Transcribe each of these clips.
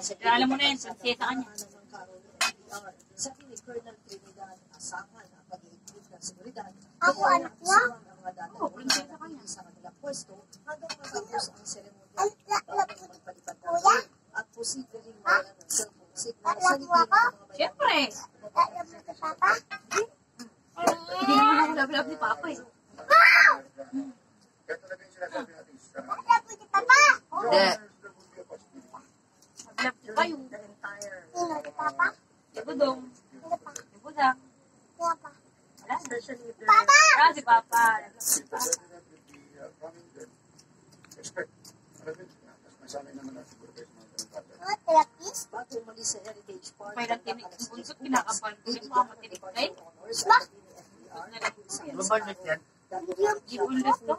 Kaya alam mo na yan, siya sa kanya. Sa ni Colonel Trinidad, asahan ang pag-iikot ng seguridad. Ako anak niya? Ang mga dadalang sa kanilang pwesto hanggang matapos ang seremonya bago magpalipad ng huli at posible rin wala ng cellphone signal sa libi ng mga bayan. Siyempre! Alam mo si Papa? Hindi naman ako labi-lab ni Papa eh. Alam mo si Papa? Hindi. Labi-lab ni kayo. Sino si Papa? Ibo dong. Sino pa? Ibo dang. Sino pa? Wala na. Papa! Ah, si Papa. Si Papa. Mga terapist? Bago umalis sa Heritage Park, May lang tinig ng bunsot, kinakapan ko yung mga matinig kay. Ba? Mabalot yan. Gibulas to.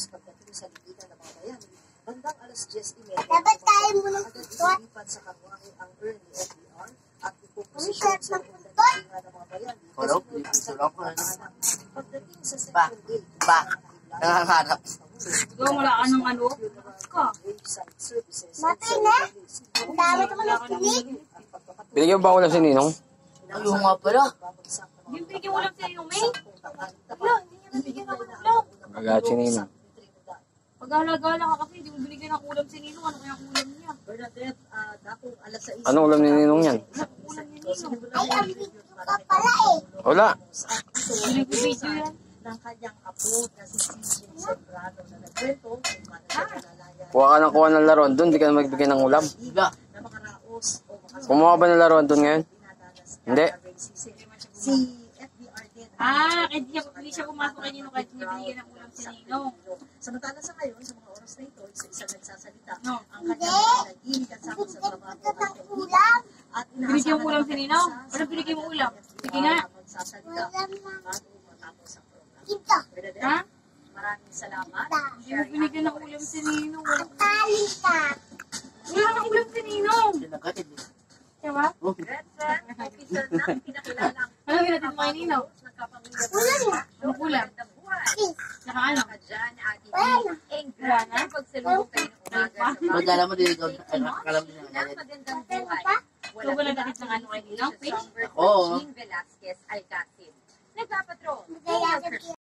pagdating sa ligitan ng mga bayan. Bandang alas 10:30. Dapat tayo muna ng Agad puntod. ililipat sa karwahe ang urn ni FDR at Ang ipoposisyon sarap sa ng unang puntod. datingan ng mga bayan. Wala, Kasunod ang tulak ko na. tahanan. Pagdating sa Ba? Central Gate, Ba? Nangangarap. Ikaw wala ka ng ano? Ka. graveside services, Matay na. Ang dami ko ng tinig. Binigyan mo ba ako ng sininong? Ayun nga pala. Yung bigyan mo lang sa iyo, May. Wala, hindi niya nabigyan ako ng ulam. Agad sininong. Pag-alagala ka kasi, hindi mo binigyan ng ulam si Ninong. Ano kaya ang ulam niya? Bernadette, dakong alas 6. Anong ulam ni Ninong yan? Ang ulam ni Ninong. Ay, ang video ka pala eh. Wala. Binibidyo yan. ng kanyang apo na si Cecil Sembrano na nagkwento kung paano siya nalalaya Kuha ka ng laruan doon, di ka na magbigay ng ulam. Wala. na mga raos o mga Kumuha ba ng laruan doon ngayon? dinadanas Hindi. ng racism. Si FBR din. Ah, kaya hindi siya pumasok kanino kahit hindi binigyan ng ulam si Ninong. Samantala sa ngayon, sa mga oras na ito, isa nagsasalita No. ang kanyang mga naging kasama sa trabaho Ito at ng ulam. at Binigyan mo ulam si Ninong? Ano binigyan mo ulam? Sige nga. magsasalita Ulam na. bago matapos ang program. Ito. Ha? Maraming salamat. Hindi mo binigyan ng ulam si Ninong. Wala Tali ka. ng ulam si Ninong. Sinagatid eh. Diba? Oh. Official na pinakilala Ano ginatid mo kay Ninong? Ulam na. Anong ulam? Sis. Saka ano? Wala na. Wala na? Ano pa? Madala mo dito. Kalam din ang galit. Matay na pa. Ikaw ba nagkatid ng ano kay Ninong? Fish? Oo. Velasquez Alcacid. Nagpapatrol. Madaya ka